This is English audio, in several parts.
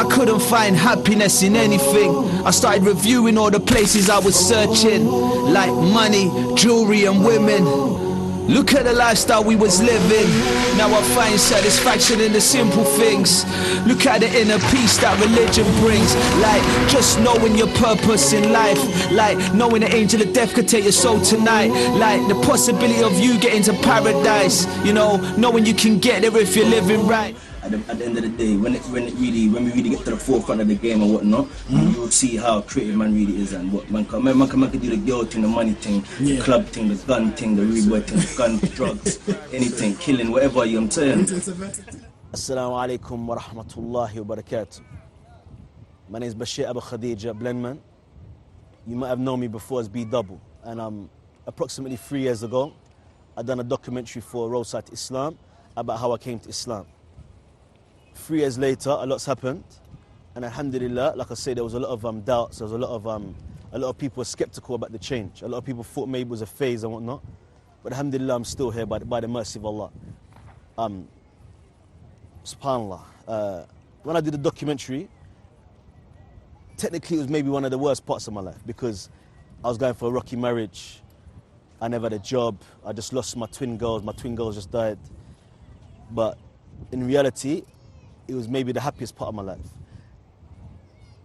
I couldn't find happiness in anything. I started reviewing all the places I was searching, like money, jewelry and women. Look at the lifestyle we was living. Now I find satisfaction in the simple things. Look at the inner peace that religion brings. Like just knowing your purpose in life. Like knowing the angel of death could take your soul tonight. Like the possibility of you getting to paradise. You know, knowing you can get there if you're living right. At the end of the day, when we really get to the forefront of the game and whatnot, you'll see how creative man really is and what man can do the girl thing, the money thing, the club thing, the gun thing, the rude boy thing, the gun, drugs, anything, killing, whatever you know what I'm saying. Assalamu alaikum wa rahmatullahi wa barakatuh. My name is Bashir Abu Khadija Blenman. You might have known me before as B Double, and approximately 3 years ago, I done a documentary for Roadside to Islam about how I came to Islam. 3 years later, a lot's happened, and alhamdulillah, like I say, there was a lot of doubts. There was a lot of people were skeptical about the change. A lot of people thought maybe it was a phase and whatnot, but alhamdulillah, I'm still here by the mercy of Allah. Subhanallah. When I did the documentary, technically it was maybe one of the worst parts of my life because I was going for a rocky marriage. I never had a job. I just lost my twin girls. My twin girls just died. But in reality, it was maybe the happiest part of my life.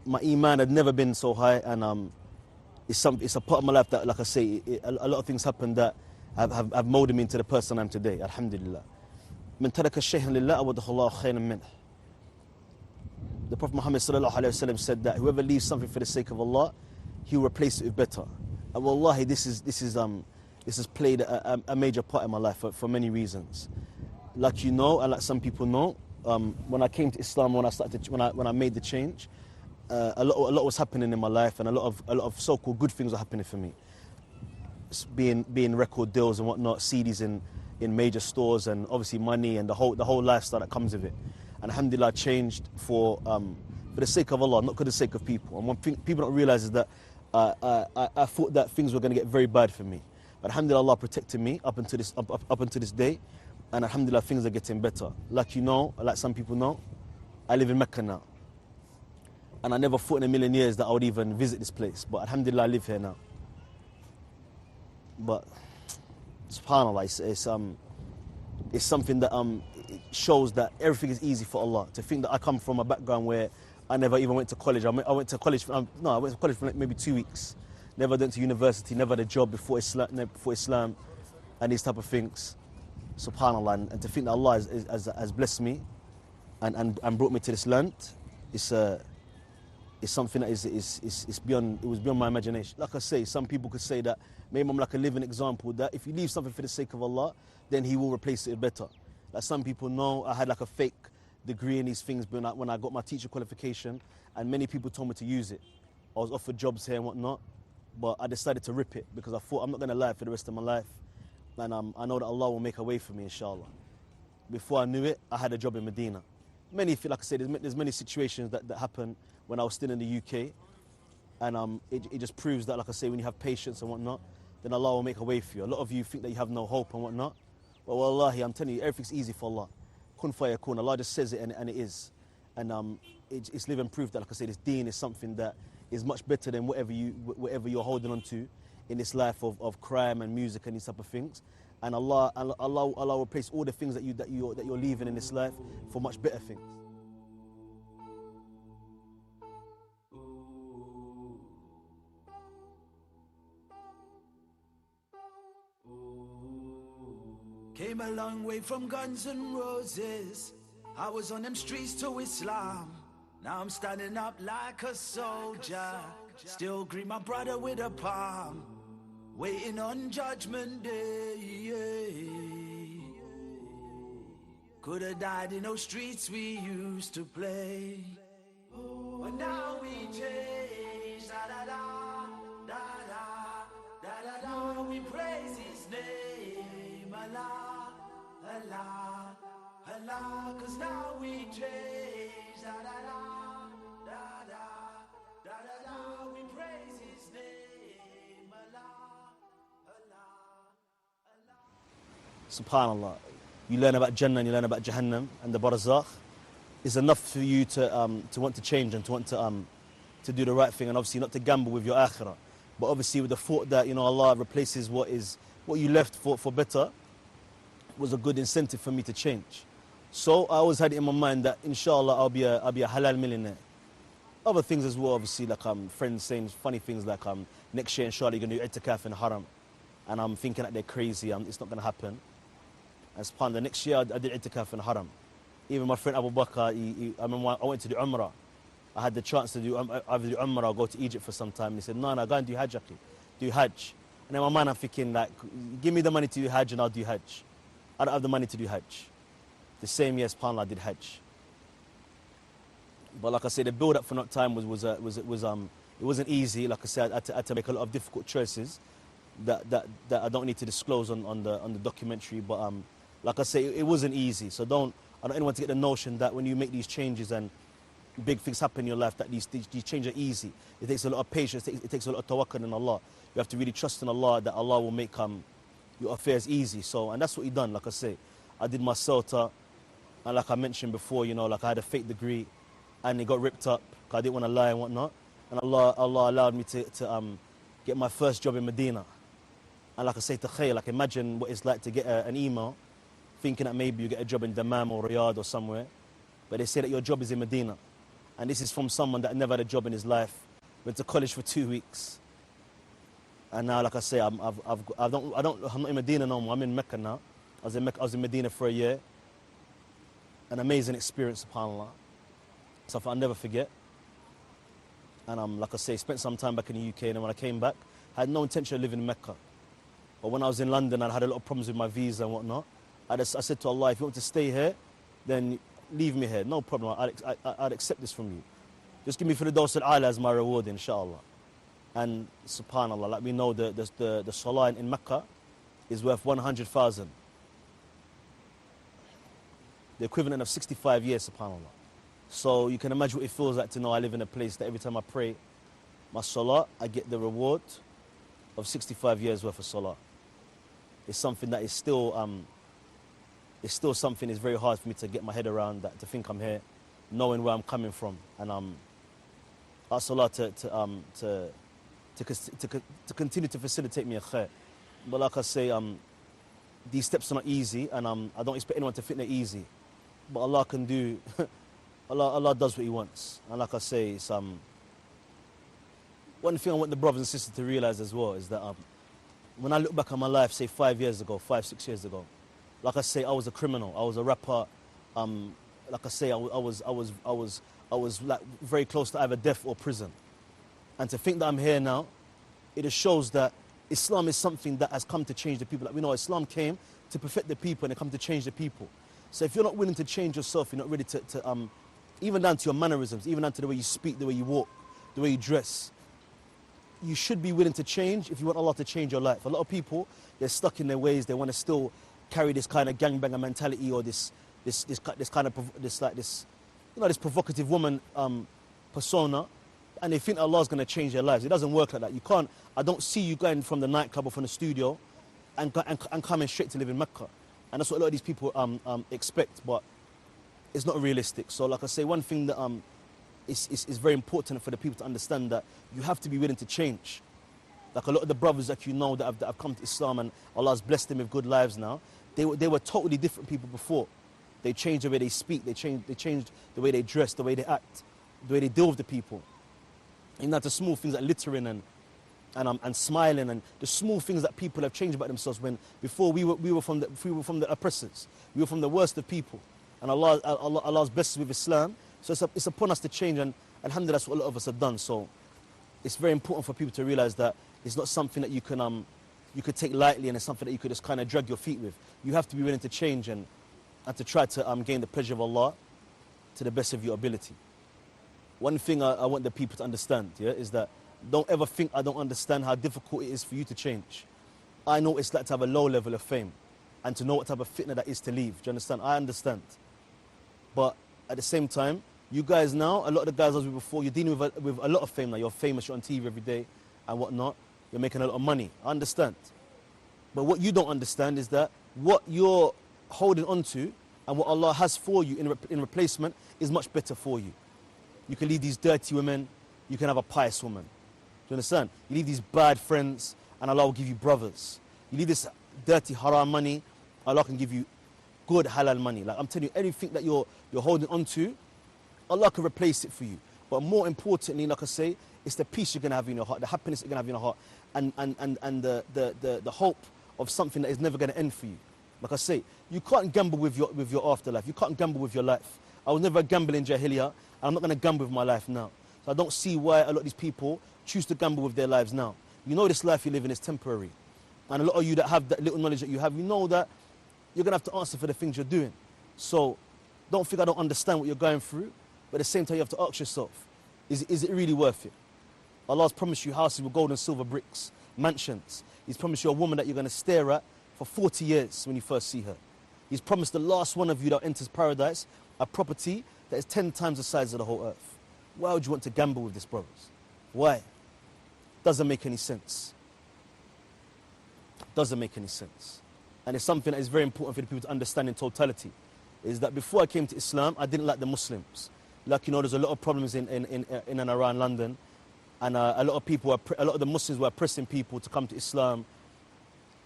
My iman had never been so high, and it's a part of my life that, like I say, a lot of things happened that have molded me into the person I am today. Alhamdulillah. من ترك الشيء لله أوضح الله خيرا منه. The Prophet Muhammad sallallahu alaihi wasallam said that whoever leaves something for the sake of Allah, he will replace it with better. And wallahi, this has played a major part in my life for many reasons. Like you know, and like some people know, when I came to Islam, when I made the change, a lot was happening in my life, and a lot of so-called good things were happening for me. Being record deals and whatnot, CDs in major stores, and obviously money and the whole lifestyle that comes with it. And alhamdulillah, I changed for the sake of Allah, not for the sake of people. And one thing people don't realize is that I thought that things were going to get very bad for me. But alhamdulillah, Allah protected me up until this day. And alhamdulillah, things are getting better. Like you know, like some people know, I live in Mecca now. And I never thought in a million years that I would even visit this place. But alhamdulillah, I live here now. But subhanAllah, it's something that it shows that everything is easy for Allah. To think that I come from a background where I never even went to college. I went to college for like maybe 2 weeks. Never went to university, never had a job before Islam and these type of things. SubhanAllah, and to think that Allah has blessed me and brought me to this land, it's something that is beyond, it was beyond my imagination. Like I say, some people could say that maybe I'm like a living example that if you leave something for the sake of Allah, then He will replace it better. Like some people know, I had like a fake degree in these things when I got my teacher qualification, and many people told me to use it. I was offered jobs here and whatnot, but I decided to rip it because I thought I'm not going to lie for the rest of my life. And I know that Allah will make a way for me, inshallah. Before I knew it, I had a job in Medina. Like I said, there's many situations that happened when I was still in the UK. And it just proves that, like I say, when you have patience and whatnot, then Allah will make a way for you. A lot of you think that you have no hope and whatnot. But wallahi, I'm telling you, everything's easy for Allah. Kun fayakun. Allah just says it and it is. And it's living proof that, like I say, this deen is something that is much better than whatever you're holding on to in this life of crime and music and these type of things. And Allah will replace all the things that you're leaving in this life for much better things. Came a long way from Guns N' Roses. I was on them streets to Islam. Now I'm standing up like a soldier. Still greet my brother with a palm. Waiting on Judgment Day. Could have died in those streets we used to play. But now we change. Da da da da da da da da. We praise His name. Allah, Allah, Allah. 'Cause now we change. Da da da da da da da da. We praise His name. Allah, Allah, Allah. SubhanAllah. You learn about Jannah and you learn about Jahannam and the Barzakh. is enough for you to want to change and to want to do the right thing, and obviously not to gamble with your akhirah. But obviously with the thought that, you know, Allah replaces what you left for better, was a good incentive for me to change. So I always had it in my mind that inshallah I'll be a halal millionaire. Other things as well, obviously, like friends saying funny things like next year inshallah you're going to do i'tikaf in haram, and I'm thinking that they're crazy, it's not going to happen. And subhanAllah, the next year I did i'tikaf in haram. Even my friend Abu Bakr, I remember I went to do Umrah. I had the chance to do either do Umrah or go to Egypt for some time. And he said, no, go and do Hajj, akhi. Do Hajj. And in my mind I'm thinking, like, give me the money to do Hajj and I'll do Hajj. I don't have the money to do Hajj. The same year, subhanAllah, I did Hajj. But like I said, the build up for that time it wasn't easy. Like I said, I had to make a lot of difficult choices that I don't need to disclose on the documentary. But like I say, it wasn't easy. So I don't want anyone to get the notion that when you make these changes and big things happen in your life, that these changes are easy. It takes a lot of patience. It takes a lot of tawakkul in Allah. You have to really trust in Allah that Allah will make your affairs easy. So, and that's what He done. Like I say, I did my Celta, and like I mentioned before, you know, like I had a fake degree, and it got ripped up. Cause I didn't want to lie and whatnot. And Allah allowed me to get my first job in Medina. And like I say to Khay, like imagine what it's like to get an email, thinking that maybe you get a job in Dammam or Riyadh or somewhere, but they say that your job is in Medina. And this is from someone that never had a job in his life, went to college for 2 weeks. And now, like I say, I'm not in Medina no more, I'm in Mecca now. I was in Medina for a year. An amazing experience, subhanAllah. Something I'll never forget. And like I say, spent some time back in the UK, and then when I came back, I had no intention of living in Mecca. But when I was in London, I had a lot of problems with my visa and whatnot. I said to Allah, if you want to stay here, then leave me here, no problem, I'd accept this from you. Just give me Firdaus al-A'la as my reward, inshallah. And subhanAllah, like we know the salah in Mecca is worth 100,000. The equivalent of 65 years, subhanAllah. So you can imagine what it feels like to know I live in a place that every time I pray my salah, I get the reward of 65 years worth of salah. It's something that is still something that's very hard for me to get my head around, that to think I'm here, knowing where I'm coming from. And ask Allah to continue to facilitate me a khair. But like I say, these steps are not easy, and I don't expect anyone to think they're easy. But Allah can do, Allah does what He wants. And like I say, it's, one thing I want the brothers and sisters to realize as well is that when I look back on my life, say 5 years ago, 5-6 years ago, like I say, I was a criminal, I was a rapper. Like I say, I was like very close to either death or prison. And to think that I'm here now, it just shows that Islam is something that has come to change the people. Like we know, Islam came to perfect the people and it come to change the people. So if you're not willing to change yourself, you're not ready to even down to your mannerisms, even down to the way you speak, the way you walk, the way you dress, you should be willing to change if you want Allah to change your life. A lot of people, they're stuck in their ways. They want to still carry this kind of gangbanger mentality, or this provocative woman persona, and they think Allah's going to change their lives. It doesn't work like that. You can't. I don't see you going from the nightclub or from the studio and coming straight to live in Mecca. And that's what a lot of these people expect, but it's not realistic. So like I say, one thing that is very important for the people to understand, that you have to be willing to change. Like a lot of the brothers that you know that have come to Islam and Allah has blessed them with good lives now, they were totally different people before. They changed the way they speak, they changed the way they dress, the way they act, the way they deal with the people. And that's the small things like littering and smiling, and the small things that people have changed about themselves, when before we were from the oppressors, we were from the worst of people. And Allah's blessed us with Islam, so it's upon us to change, and alhamdulillah, that's what a lot of us have done. So it's very important for people to realize that it's not something that you could take lightly, and it's something that you could just kind of drag your feet with. You have to be willing to change and to try to gain the pleasure of Allah to the best of your ability. One thing I want the people to understand, is that don't ever think I don't understand how difficult it is for you to change. I know it's like to have a low level of fame and to know what type of fitna that is to leave. Do you understand? I understand. But at the same time, you guys now, a lot of the guys I was with before, you're dealing with a lot of fame now. You're famous, you're on TV every day and whatnot. You're making a lot of money. I understand. But what you don't understand is that what you're holding on to And what Allah has for you in replacement is much better for you. You can leave these dirty women, you can have a pious woman. Do you understand? You leave these bad friends, and Allah will give you brothers. You leave this dirty haram money, Allah can give you good halal money. Like I'm telling you, anything that you're holding on to, Allah can replace it for you. But more importantly, like I say, it's the peace you're going to have in your heart, the happiness you're going to have in your heart, and the hope of something that is never going to end for you. Like I say, you can't gamble with your afterlife. You can't gamble with your life. I was never gambling in Jahiliyyah, and I'm not going to gamble with my life now. So I don't see why a lot of these people choose to gamble with their lives now. You know this life you live in is temporary. And a lot of you that have that little knowledge that you have, you know that you're going to have to answer for the things you're doing. So don't think I don't understand what you're going through, but at the same time you have to ask yourself, is it really worth it? Allah's promised you houses with gold and silver bricks, mansions. He's promised you a woman that you're going to stare at for 40 years when you first see her. He's promised the last one of you that enters paradise a property that is 10 times the size of the whole earth. Why would you want to gamble with this, brothers? Why? Doesn't make any sense. Doesn't make any sense. And it's something that is very important for the people to understand in totality, is that before I came to Islam, I didn't like the Muslims. Like, you know, there's a lot of problems in and around London, and a lot of the Muslims were pressing people to come to Islam,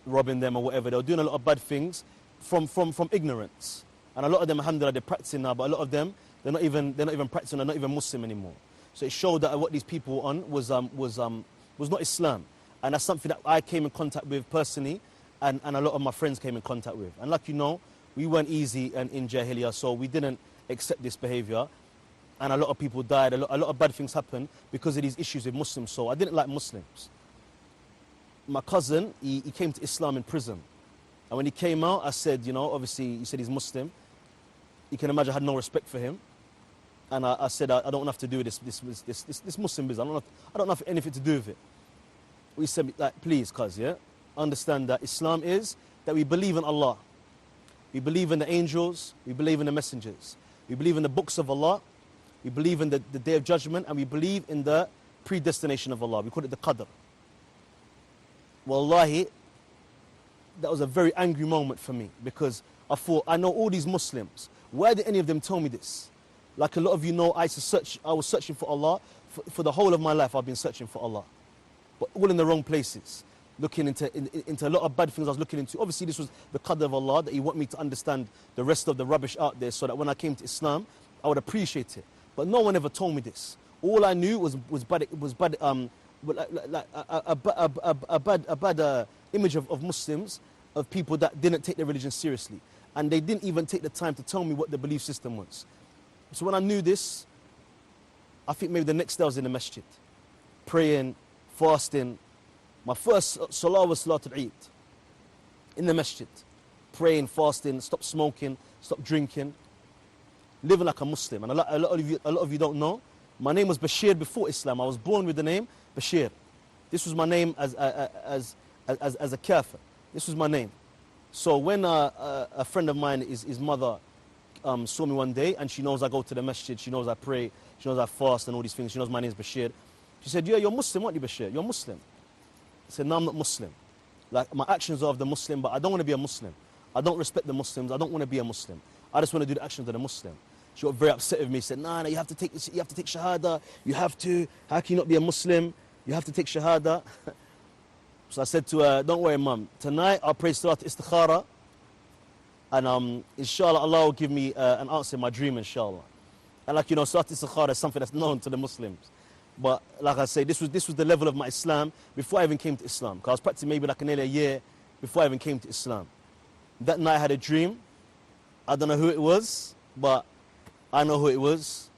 robbing them or whatever. They were doing a lot of bad things from ignorance. And a lot of them, alhamdulillah, they're practicing now, but a lot of them, they're not even practicing, they're not even Muslim anymore. So it showed that what these people were on was not Islam. And that's something that I came in contact with personally, and a lot of my friends came in contact with. And like you know, we weren't easy in Jahiliyyah, so we didn't accept this behavior. And a lot of people died, a lot of bad things happened because of these issues with Muslims. So I didn't like Muslims. My cousin, he came to Islam in prison. And when he came out, I said, you know, obviously he said he's Muslim. You can imagine I had no respect for him. And I said, I don't have to do this Muslim business. I don't have anything to do with it. We said, like, please, cuz, yeah, understand that Islam is that we believe in Allah. We believe in the angels. We believe in the messengers. We believe in the books of Allah. We believe in the Day of Judgment. And we believe in the predestination of Allah. We call it the Qadr. Wallahi, that was a very angry moment for me, because I thought, I know all these Muslims. Why did any of them tell me this? Like a lot of you know, I was searching for Allah. For the whole of my life, I've been searching for Allah. But all in the wrong places. Looking into a lot of bad things I was looking into. Obviously, this was the qadr of Allah, that He want me to understand the rest of the rubbish out there, so that when I came to Islam, I would appreciate it. But no one ever told me this. All I knew was bad, a bad image of Muslims, of people that didn't take their religion seriously. And they didn't even take the time to tell me what the belief system was. So when I knew this, I think maybe the next day I was in the masjid, praying, fasting. My first salah was Salatul Eid, in the masjid, praying, fasting, stop smoking, stop drinking, living like a Muslim. And a lot of you don't know, my name was Bashir before Islam. I was born with the name Bashir. This was my name as a kafir. This was my name. So when a friend of mine, his mother, saw me one day, and she knows I go to the masjid, she knows I pray, she knows I fast and all these things, she knows my name is Bashir. She said, yeah, you're Muslim, aren't you, Bashir? You're Muslim. I said, no, I'm not Muslim. Like, my actions are of the Muslim, but I don't want to be a Muslim. I don't respect the Muslims. I don't want to be a Muslim. I just want to do the actions of the Muslim. She got very upset with me. Said, nah, you have to take Shahada. You have to. How can you not be a Muslim? You have to take Shahada. So I said to her, don't worry, Mum. Tonight, I'll pray Salat Istikhara. And inshallah, Allah will give me an answer in my dream, inshallah. And like, you know, Salat Istikhara is something that's known to the Muslims. But like I say, this was the level of my Islam before I even came to Islam. Because I was practicing maybe like nearly a year before I even came to Islam. That night I had a dream. I don't know who it was, but I know who it was.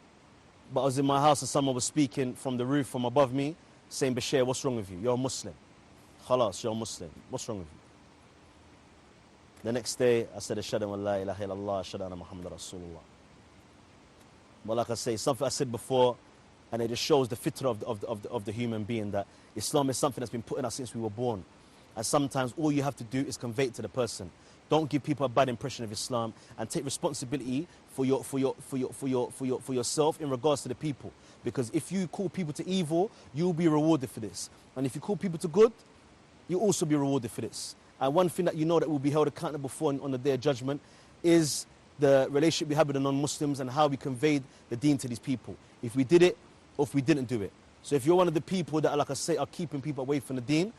But I was in my house and someone was speaking from the roof from above me, saying, Bashir, what's wrong with you? You're a Muslim. Khalas, you're a Muslim. What's wrong with you? The next day, I said, Ashhadu an la ilaha illallah, Ashhadu anna Muhammad Rasulullah. But like I say, something I said before, and it just shows the fitrah of the human being, that Islam is something that's been put in us since we were born. And sometimes all you have to do is convey it to the person. Don't give people a bad impression of Islam, and take responsibility for yourself in regards to the people. Because if you call people to evil, you'll be rewarded for this. And if you call people to good, you'll also be rewarded for this. And one thing that you know that will be held accountable for on the Day of Judgment is the relationship we had with the non-Muslims and how we conveyed the deen to these people. If we did it or if we didn't do it. So if you're one of the people that, like I say, are keeping people away from the deen,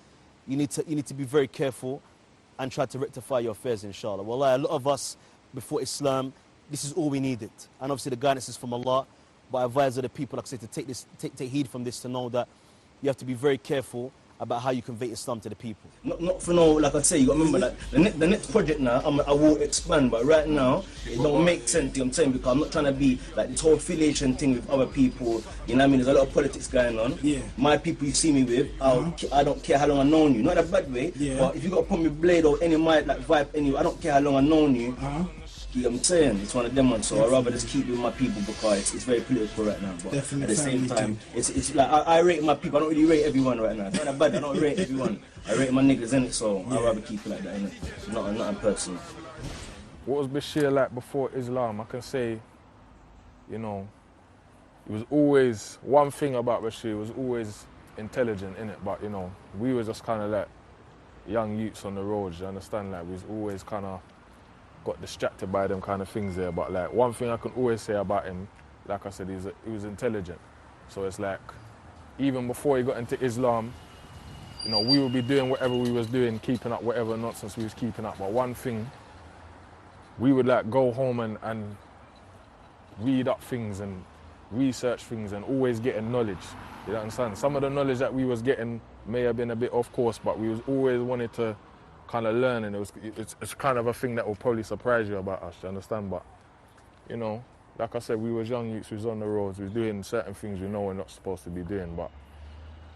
you need to be very careful and try to rectify your affairs, inshallah. Wallah, a lot of us before Islam, this is all we needed. And obviously the guidance is from Allah, but I advise other people, like I say, to take heed from this, to know that you have to be very careful about how you convey Islam to the people. Not for no, like I say, you got to remember that the next project now, I will expand, but right now, it don't make sense, you know what I'm saying, because I'm not trying to be like this whole affiliation thing with other people, you know what I mean, there's a lot of politics going on. Yeah. My people you see me with, I don't care how long I've known you, not in a bad way, but if you got to put me blade or any mic, like vibe, anyway, I don't care how long I've known you. You know what I'm saying? It's one of them ones, so I'd rather just keep with my people because it's very political right now. But Definitely at the same time, it's like I rate my people. I don't really rate everyone right now. It's not that bad. I don't rate everyone. I rate my niggas in it, so I'd rather keep it like that, innit? Not personal. What was Bashir like before Islam? I can say, you know, it was always, one thing about Bashir was always intelligent, innit? But, you know, we were just kind of like young youths on the road, you understand? Like, we was always kind of got distracted by them kind of things there. But, like, one thing I can always say about him, like I said, he was intelligent. So it's like, even before he got into Islam, you know, we would be doing whatever we was doing, keeping up whatever nonsense we was keeping up. But one thing, we would like go home and read up things and research things and always getting knowledge. You understand? Some of the knowledge that we was getting may have been a bit off course, but we was always wanted to kind of learn, and it's kind of a thing that will probably surprise you about us, you understand? But, you know, like I said, we was young youths, we was on the roads, we was doing certain things we know we're not supposed to be doing, but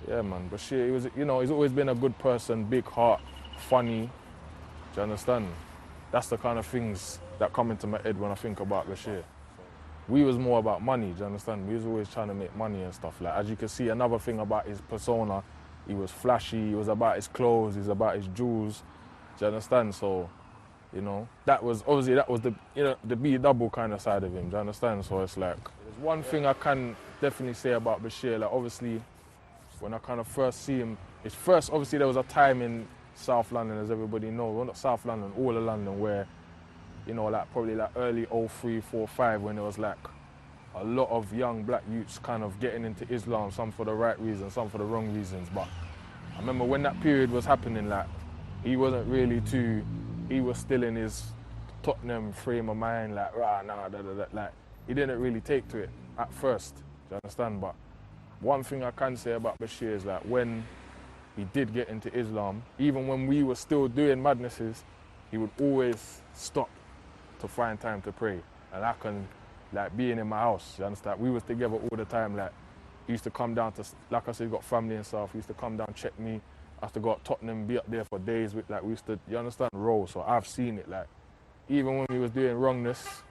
yeah, man, Bashir, he was, you know, he's always been a good person, big heart, funny, do you understand? That's the kind of things that come into my head when I think about Bashir. We was more about money, do you understand? We was always trying to make money and stuff. Like, as you can see, another thing about his persona, he was flashy, he was about his clothes, he was about his jewels, do you understand? So, you know, that was the, you know, the B double kind of side of him, do you understand? So it's like, there's one thing I can definitely say about Bashir, like obviously, when I kind of first see him, obviously there was a time in South London, as everybody knows, well not South London, all of London, where, you know, like probably like early 03, 04, 05, when there was like a lot of young black youths kind of getting into Islam, some for the right reasons, some for the wrong reasons. But I remember when that period was happening, like, he wasn't really he was still in his Tottenham frame of mind, like, rah, nah, da, da, da, like, he didn't really take to it at first, do you understand? But one thing I can say about Bashir is that when he did get into Islam, even when we were still doing madnesses, he would always stop to find time to pray. And I can, like, being in my house, you understand? We was together all the time, like, he used to come down to, like I said, he got family and stuff, he used to come down, check me. I used to go to Tottenham, be up there for days with, like, we used to, you understand, roll. So I've seen it, like, even when we was doing wrongness,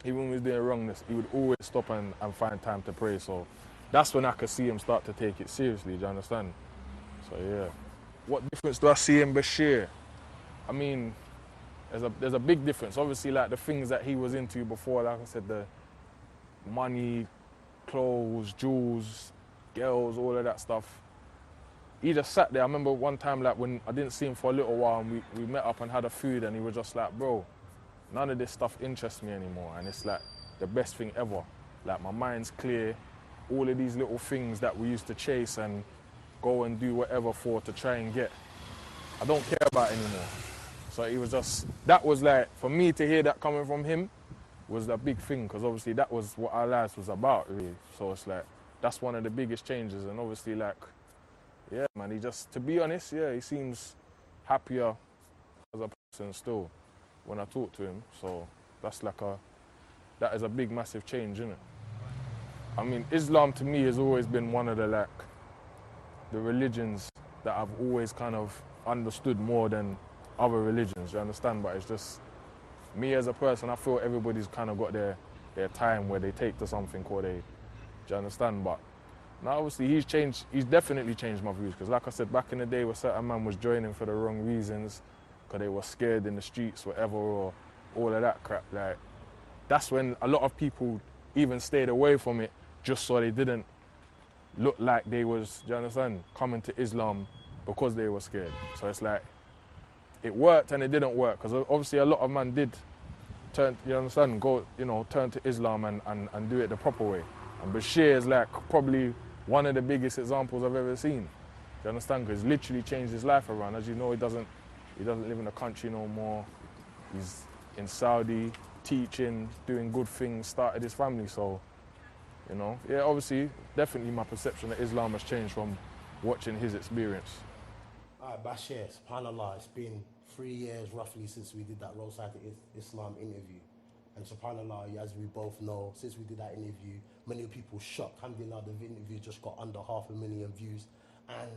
he would always stop and find time to pray. So that's when I could see him start to take it seriously, do you understand? So yeah. What difference do I see in Bashir? I mean, there's a big difference. Obviously, like the things that he was into before, like I said, the money, clothes, jewels, girls, all of that stuff. He just sat there. I remember one time, like, when I didn't see him for a little while, and we met up and had a food, and he was just like, bro, none of this stuff interests me anymore. And it's like the best thing ever. Like, my mind's clear. All of these little things that we used to chase and go and do whatever for to try and get, I don't care about anymore. So it was just, that was like, for me to hear that coming from him was a big thing, because obviously that was what our lives was about, really. So it's like, that's one of the biggest changes. And obviously, like, yeah, man, he just, to be honest, yeah, he seems happier as a person still when I talk to him. So that's like that is a big, massive change, isn't it? I mean, Islam to me has always been one of the religions that I've always kind of understood more than other religions, you understand? But it's just, me as a person, I feel everybody's kind of got their time where they take to something or do you understand? But now obviously he's definitely changed my views, because like I said, back in the day where certain man was joining for the wrong reasons, because they were scared in the streets, whatever, or all of that crap, like, that's when a lot of people even stayed away from it just so they didn't look like they was, do you understand, coming to Islam because they were scared. So it's like, it worked and it didn't work, because obviously a lot of man did turn, you understand, go, you know, turn to Islam and do it the proper way. And Bashir is like probably one of the biggest examples I've ever seen. Do you understand? Because literally changed his life around. As you know, he doesn't live in the country no more. He's in Saudi, teaching, doing good things, started his family. So, you know, yeah, obviously, definitely my perception of Islam has changed from watching his experience. All right, Bashir, subhanAllah, it's been 3 years roughly since we did that Roadside to Islam interview. And subhanAllah, as we both know, since we did that interview, many people shocked. Alhamdulillah, the interview just got under 500,000 views. And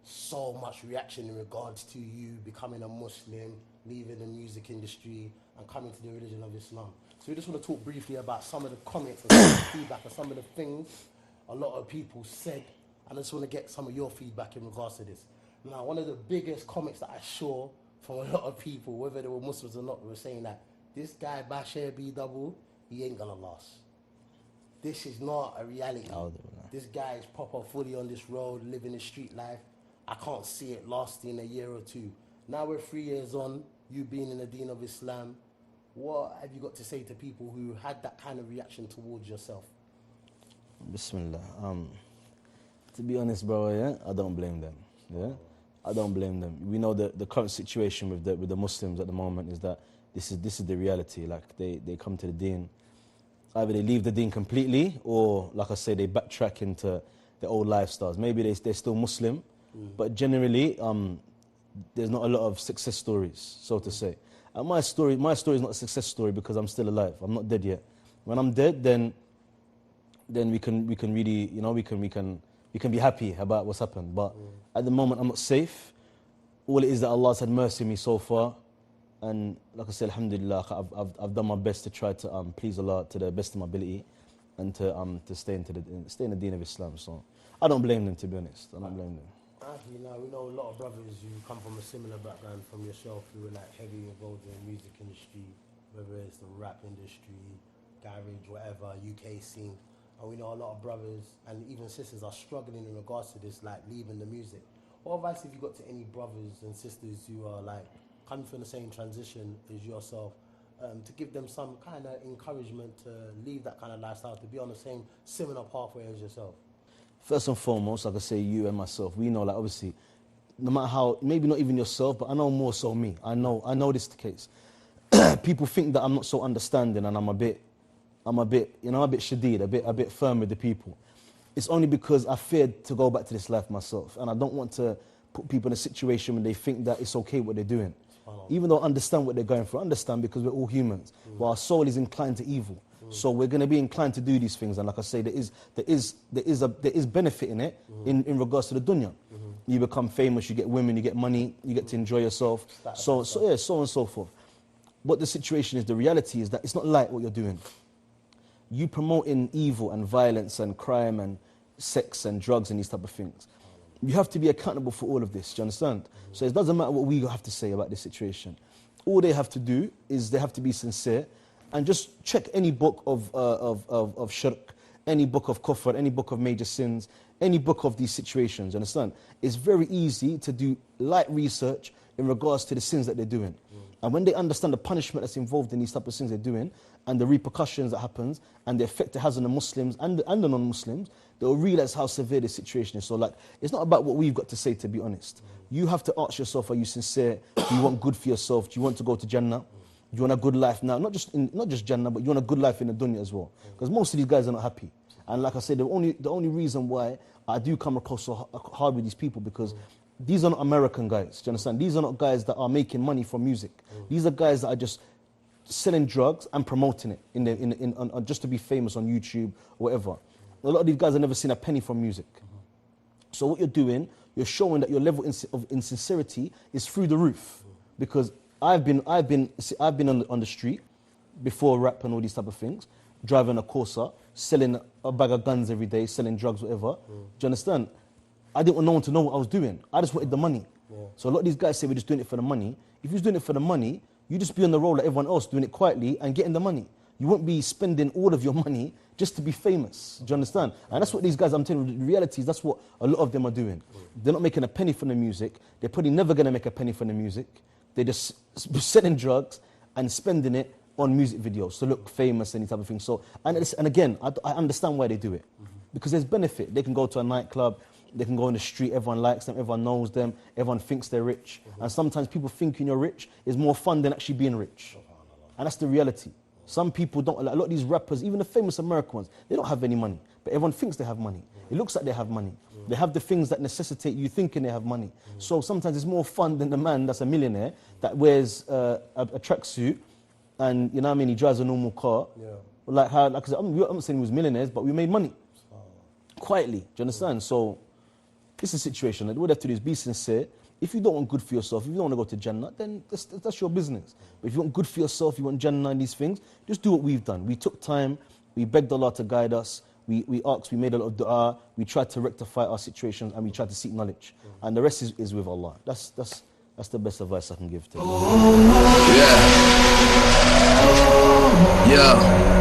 so much reaction in regards to you becoming a Muslim, leaving the music industry, and coming to the religion of Islam. So we just want to talk briefly about some of the comments and some of the feedback and some of the things a lot of people said. And I just want to get some of your feedback in regards to this. Now, one of the biggest comments that I saw from a lot of people, whether they were Muslims or not, were saying that this guy, Bashir B Double, he ain't gonna last. This is not a reality. This guy is proper fully on this road, living the street life. I can't see it lasting a year or two. Now we're 3 years on, you being in the Deen of Islam. What have you got to say to people who had that kind of reaction towards yourself? Bismillah. To be honest, bro, yeah, I don't blame them. Yeah, I don't blame them. We know that the current situation with the Muslims at the moment is that this is the reality. Like they come to the Deen, either they leave the Deen completely, or like I say, they backtrack into their old lifestyles. Maybe they're still Muslim, but generally, there's not a lot of success stories, so to say. And my story is not a success story because I'm still alive. I'm not dead yet. When I'm dead, then we can really, you know, we can be happy about what's happened. But at the moment, I'm not safe. All it is that Allah has had mercy on me so far. And like I said, alhamdulillah, I've done my best to try to please Allah to the best of my ability and to stay in the Deen of Islam. So I don't blame them, to be honest. I don't blame them. Actually, now we know a lot of brothers who come from a similar background from yourself, who are like heavy involved in the music industry, whether it's the rap industry, garage, whatever, UK scene. And we know a lot of brothers and even sisters are struggling in regards to this, like leaving the music. What advice have you got to any brothers and sisters who are like coming from the same transition as yourself, to give them some kind of encouragement to leave that kind of lifestyle, to be on the same similar pathway as yourself? First and foremost, like I say, you and myself, we know, like, obviously, no matter how, maybe not even yourself, but I know more so me. I know this is the case. People think that I'm not so understanding and I'm a bit shadid, a bit firm with the people. It's only because I feared to go back to this life myself, and I don't want to put people in a situation where they think that it's okay what they're doing. Even though I understand what they're going through, I understand because we're all humans, but our soul is inclined to evil. So we're going to be inclined to do these things, and like I say, there is benefit in it in regards to the dunya. You become famous, you get women, you get money, you get to enjoy yourself, so on and so forth. But the situation is, the reality is that it's not like what you're doing. You promoting evil and violence and crime and sex and drugs and these type of things. You have to be accountable for all of this, do you understand? So it doesn't matter what we have to say about this situation. All they have to do is they have to be sincere and just check any book of shirk, any book of kufr, any book of major sins, any book of these situations, you understand? It's very easy to do light research in regards to the sins that they're doing. And when they understand the punishment that's involved in these type of sins they're doing, and the repercussions that happens, and the effect it has on the Muslims and the non-Muslims, they'll realize how severe the situation is. So like, it's not about what we've got to say, to be honest. You have to ask yourself, are you sincere? Do you want good for yourself? Do you want to go to Jannah? Do you want a good life now? Not just Jannah, but you want a good life in the dunya as well. Because most of these guys are not happy. And like I said, the only reason why I do come across so hard with these people, because these are not American guys, do you understand? These are not guys that are making money from music. These are guys that are just selling drugs and promoting it just to be famous on YouTube or whatever. A lot of these guys have never seen a penny from music. So what you're doing, you're showing that your level of insincerity is through the roof. Because I've been on the street before rap and all these type of things, driving a Corsa, selling a bag of guns every day, selling drugs, whatever. Do you understand? I didn't want no one to know what I was doing. I just wanted the money. So a lot of these guys say we're just doing it for the money. If you're doing it for the money, you just be on the road like everyone else, doing it quietly and getting the money. You won't be spending all of your money just to be famous. Do you understand? And that's what these guys, I'm telling you, the reality is that's what a lot of them are doing. They're not making a penny from the music. They're probably never going to make a penny from the music. They're just selling drugs and spending it on music videos to look famous, any type of thing. So, and again, I understand why they do it. Because there's benefit. They can go to a nightclub, they can go on the street, everyone likes them, everyone knows them, everyone thinks they're rich. And sometimes people thinking you're rich is more fun than actually being rich. And that's the reality. Some people don't, like a lot of these rappers, even the famous American ones, they don't have any money. But everyone thinks they have money. It looks like they have money. They have the things that necessitate you thinking they have money. So sometimes it's more fun than the man that's a millionaire that wears a tracksuit and, you know what I mean, he drives a normal car. Yeah. Like how, like, I'm not saying he was millionaires, but we made money. Quietly, do you understand? So, this is a situation. What they have to do is be sincere. If you don't want good for yourself, if you don't want to go to Jannah, then that's your business. But if you want good for yourself, you want Jannah and these things, just do what we've done. We took time, we begged Allah to guide us, we asked, we made a lot of dua, we tried to rectify our situations, and we tried to seek knowledge. And the rest is with Allah. That's the best advice I can give to you. Yeah.